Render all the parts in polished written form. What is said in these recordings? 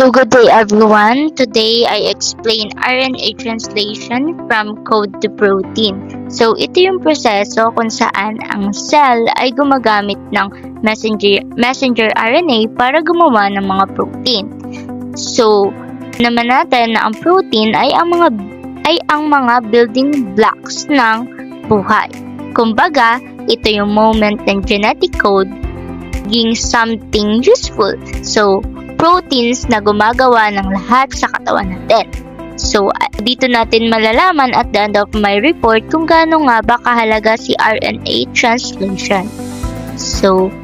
So good day everyone. Today I explain RNA translation from code to protein. So ito yung proseso kung saan ang cell ay gumagamit ng messenger RNA para gumawa ng mga protein. So naman natin na ang protein ay ang mga building blocks ng buhay. Kumbaga, ito yung moment ng genetic code being something useful. So proteins na gumagawa ng lahat sa katawan natin. So, dito natin malalaman at the end of my report kung gaano nga ba kahalaga si RNA translation. So,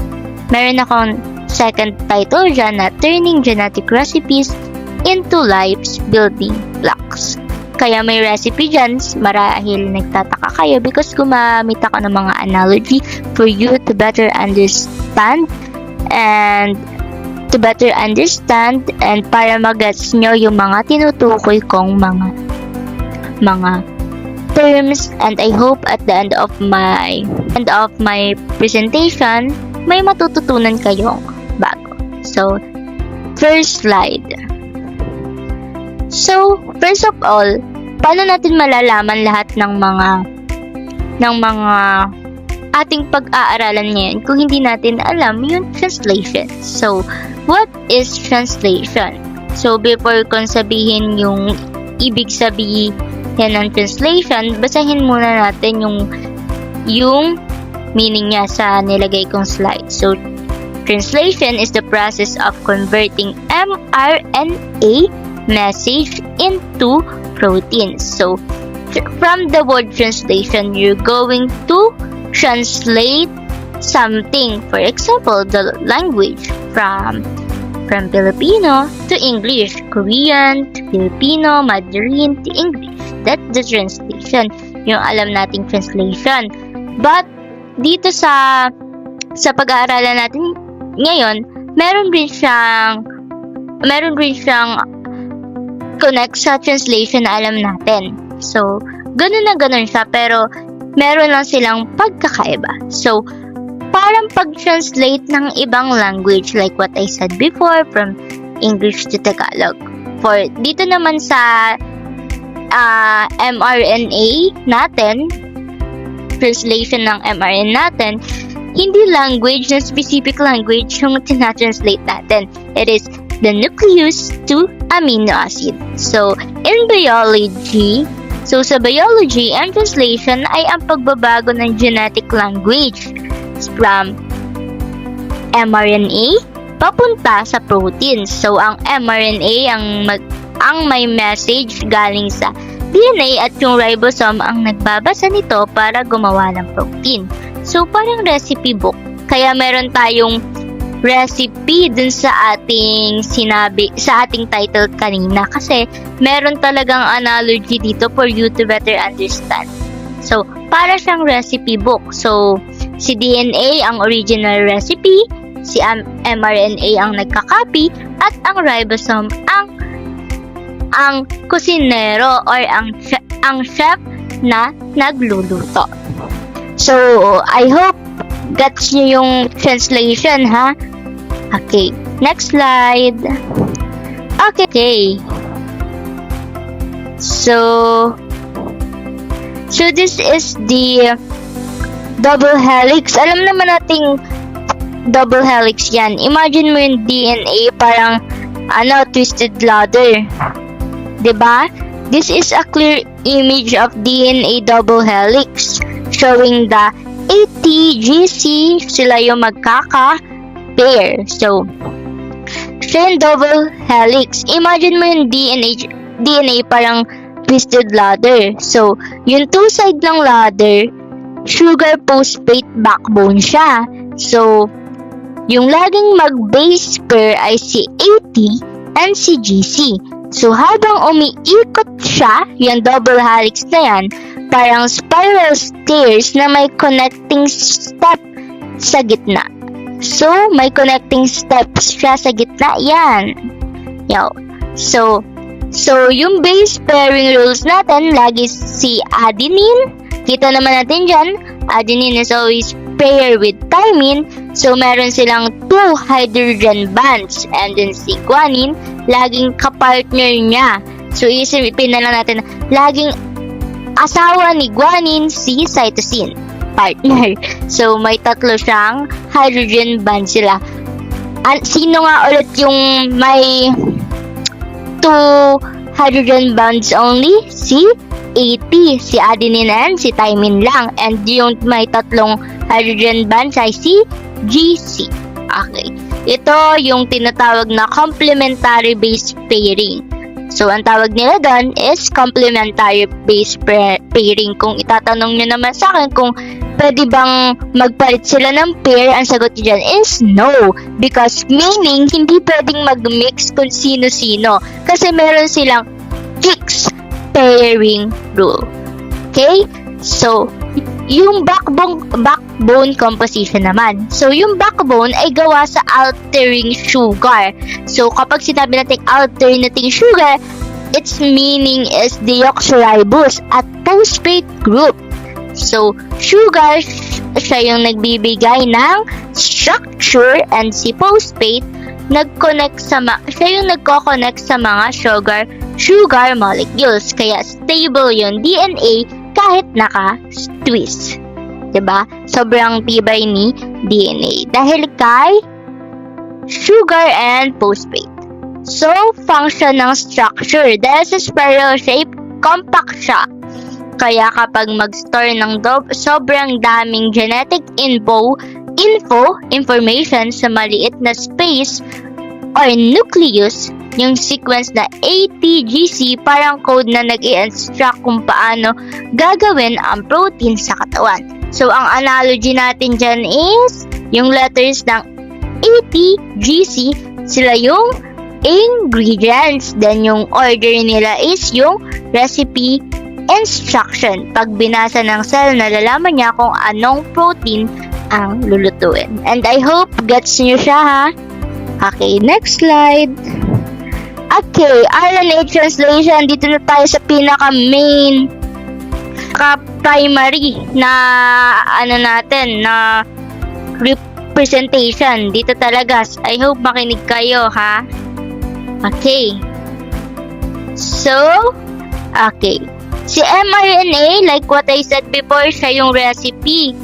meron akong second title dyan na Turning Genetic Recipes into Life's Building Blocks. Kaya may recipe dyan, marahil nagtataka kayo because gumamit ako ng mga analogy for you to better understand and para mag-gets nyo yung mga tinutukoy kong mga terms, and I hope at the end of my presentation may matututunan kayong bago. So, first slide. So, first of all, paano natin malalaman lahat ng mga ating pag-aaralan ngayon kung hindi natin alam yung translation? So, what is translation? So, before kong sabihin yung ibig sabihin ng translation, basahin muna natin yung meaning niya sa nilagay kong slide. So, translation is the process of converting mRNA message into proteins. So, from the word translation, you're going to translate something. For example, the language from Filipino to English, Korean to Filipino, Mandarin to English. That's the translation. Yung alam nating translation. But dito sa pag-aaralan natin ngayon, meron rin siyang connect sa translation na alam natin. So, ganun na ganun siya, pero meron lang silang pagkakaiba. So, parang pag-translate ng ibang language like what I said before from English to Tagalog. For dito naman sa mRNA natin, translation ng mRNA natin, hindi language na specific language yung tina-translate natin. It is the nucleus to amino acid. So, in biology, sa biology, ang translation ay ang pagbabago ng genetic language from mRNA papunta sa proteins. So, ang mRNA ang may message galing sa DNA at yung ribosome ang nagbabasa nito para gumawa ng protein. So, parang recipe book. Kaya meron tayong recipe dun sa ating title kanina kasi meron talagang analogy dito for you to better understand. So, para siyang recipe book. So, si DNA ang original recipe, si mRNA ang nagka-copy, at ang ribosome ang kusinero or ang chef na nagluluto. So, I hope gets nyo yung translation, ha? Okay, next slide. Okay. So this is the double helix. Alam naman nating double helix yan. Imagine mo yung DNA parang twisted ladder. 'Di ba? This is a clear image of DNA double helix showing the ATGC, sila yung magkaka-pair. So, siya yung double helix. Imagine mo yung DNA parang twisted ladder. So, yung two side ng ladder, sugar phosphate backbone siya. So, yung laging mag-base pair ay si AT and si GC. So, habang umiikot siya, yung double helix na yan, parang spiral stairs na may connecting step sa gitna. So, may connecting steps siya sa gitna. Yan. So, yung base pairing rules natin, lagi si adenine. Kita naman natin dyan, adenine is always pair with thymine, so meron silang 2 hydrogen bonds. And then si guanine, laging kapartner niya. So isipin na lang natin, laging asawa ni guanine si cytosine, partner. So may 3 siyang hydrogen bonds sila. Sino nga ulit yung may 2 hydrogen bonds only? Si AT, si adenine and si thymine lang. And yung may 3 hydrogen bonds ay si GC. Okay. Ito yung tinatawag na complementary base pairing. So, ang tawag nila doon is complementary base pairing. Kung itatanong nyo naman sa akin kung pwede bang magpalit sila ng pair, ang sagot nyo dyan is no. Because meaning, hindi pwedeng mag-mix kung sino-sino. Kasi meron silang fixed pairing rule. Okay? So, yung backbone composition naman. So, yung backbone ay gawa sa altering sugar. So, kapag sinabi natin alternating sugar, its meaning is deoxyribose at phosphate group. So, sugar, siya yung nagbibigay ng structure, and si phosphate, siya yung nagko-connect sa mga sugar molecules. Kaya stable yung DNA kahit naka-twist. Diba? Sobrang tibay ni DNA. Dahil kay sugar and phosphate. So, function ng structure. Dahil sa spiral shape, compact siya. Kaya kapag mag-store ng sobrang daming genetic information sa maliit na space or nucleus, yung sequence na ATGC parang code na nag-i-instruct kung paano gagawin ang protein sa katawan. So, ang analogy natin dyan is yung letters ng ATGC, sila yung ingredients. Then, yung order nila is yung recipe instruction. Pag binasa ng cell, nalalaman niya kung anong protein ang lulutuin. And I hope gets niyo siya, ha? Okay, next slide. Okay, RNA translation. Dito na tayo sa pinaka-main primary na na representation. Dito talaga. I hope makinig kayo, ha? Okay. So, okay. Si mRNA, like what I said before, siya yung recipe.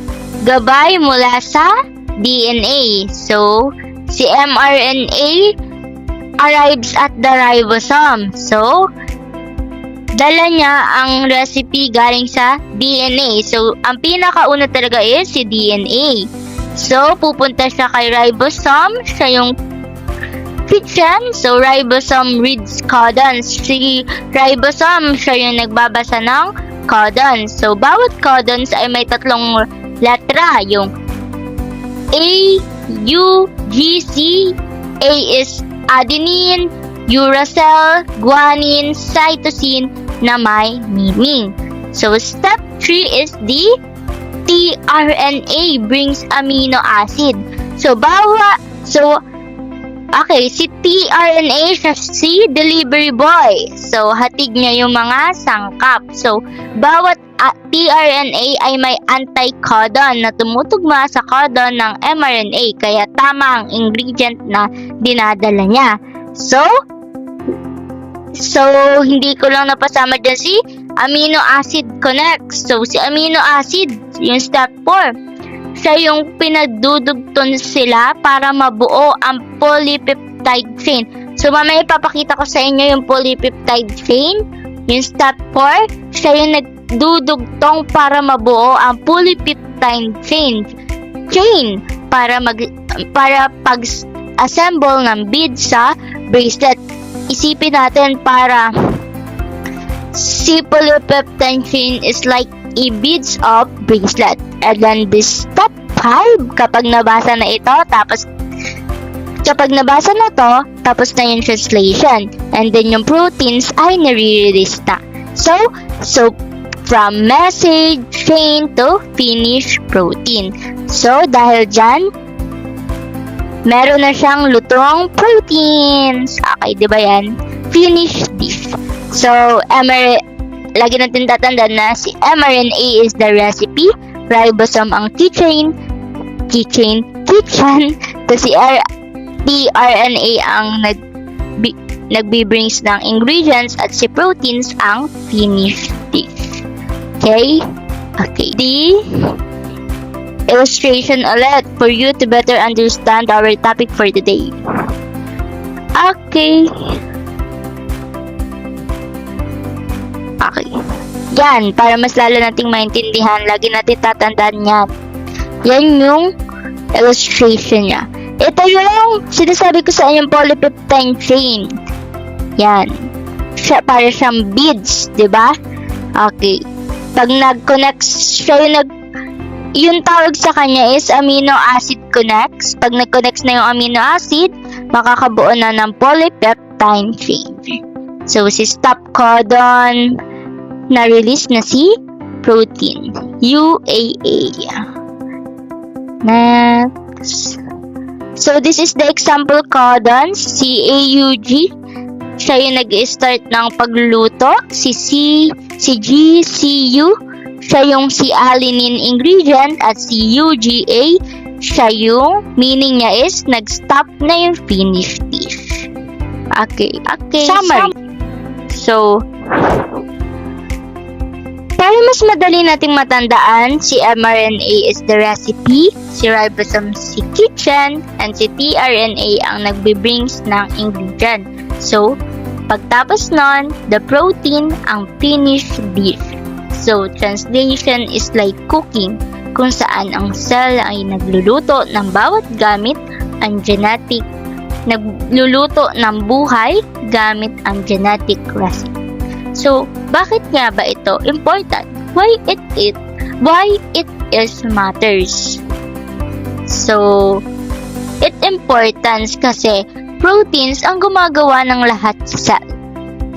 Gabay mula sa DNA. So, si mRNA arrives at the ribosome. So, dala niya ang recipe galing sa DNA. So, ang pinakauna talaga is si DNA. So, pupunta siya kay ribosome. Siya yung kitchen. So, ribosome reads codons. Si ribosome, siya yung nagbabasa ng codons. So, bawat codons ay may 3 letra. Yung A, U, G, C. A is adenine, uracil, guanine, cytosine na may meaning. So, step 3 is the tRNA brings amino acid. So, okay, si tRNA siya si delivery boy. So, hatid niya yung mga sangkap. So, bawat tRNA ay may anti-codon na tumutugma sa codon ng mRNA. Kaya tama ang ingredient na dinadala niya. So, hindi ko lang napasama dyan si amino acid connects. So, si amino acid, yung step 4. Siya yung pinagdudugtong sila para mabuo ang polypeptide chain. So, mamaya ipapakita ko sa inyo yung polypeptide chain. Yung step 4, siya yung nagdudugtong para mabuo ang polypeptide chain para pag-assemble ng bead sa bracelet. Isipin natin para si polypeptide chain is like a beads of bracelet. And then this step 5, kapag nabasa na ito, tapos na yung translation. And then yung proteins ay nare-release na. So from message chain to finished protein. So, dahil dyan, meron na siyang lutong proteins. Okay, di ba yan? Finished dish. So, lagi natin tatandaan na si mRNA is the recipe, ribosome ang key chain, kitchen, kasi tRNA ang nagbibrings ng ingredients at si proteins ang finished dish. Okay? Okay. The illustration ulit for you to better understand our topic for today. Okay. Okay. Yan, para mas lalo nating maintindihan, lagi natin tatandaan yan. Yan yung illustration niya. Ito yung sinasabi ko sa inyong polypeptide chain. Yan. Para siyang beads, di ba? Okay. Pag nag-connect, yung tawag sa kanya is amino acid connects. Pag nag-connects na yung amino acid, makakabuo na ng polypeptide chain. So, si stop codon, na-release na si protein. UAA. Next. So, this is the example codons. Si AUG, siya yung nag-start ng pagluluto. Si G, CU, siya yung si alanine ingredient. At si UGA, siya yung meaning niya is nag-stop na yung finished dish. Okay. Summary. So, para mas madali nating matandaan, si mRNA is the recipe, si ribosome si kitchen, and si tRNA ang nagbibrings ng ingredient. So, pagtapos nun, the protein ang finished dish. So, translation is like cooking, kung saan ang cell ay nagluluto ng bawat gamit ang genetic, nagluluto ng buhay gamit ang genetic recipe. So, bakit nga ba ito important? Why it is matters? So, it importance kasi proteins ang gumagawa ng lahat sa cell.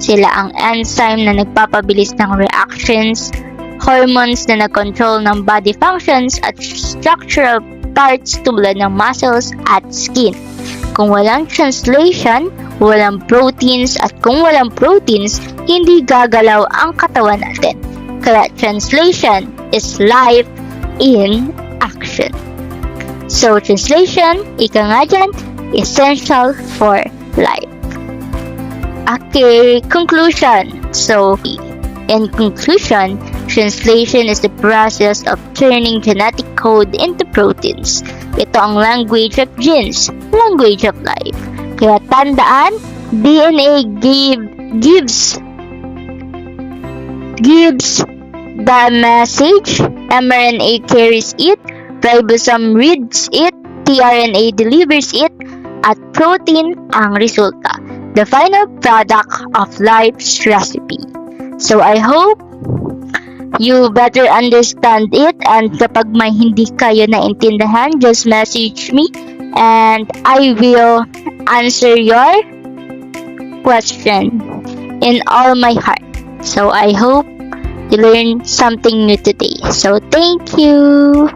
Sila ang enzyme na nagpapabilis ng reactions, hormones na nag-control ng body functions at structural parts tulad ng muscles at skin. Kung walang translation, walang proteins, at kung walang proteins, hindi gagalaw ang katawan natin. Kaya translation is life in action. So, translation, ika nga dyan, essential for life. Okay, conclusion. So, in conclusion, translation is the process of turning genetic code into proteins. Ito ang language of genes, language of life. Kaya tandaan, DNA gives the message, mRNA carries it, ribosome reads it, tRNA delivers it, at protein ang resulta, the final product of life's recipe. So I hope you better understand it, and kapag may hindi kayo naintindihan, just message me and I will answer your question in all my heart. So I hope you learned something new today. So thank you.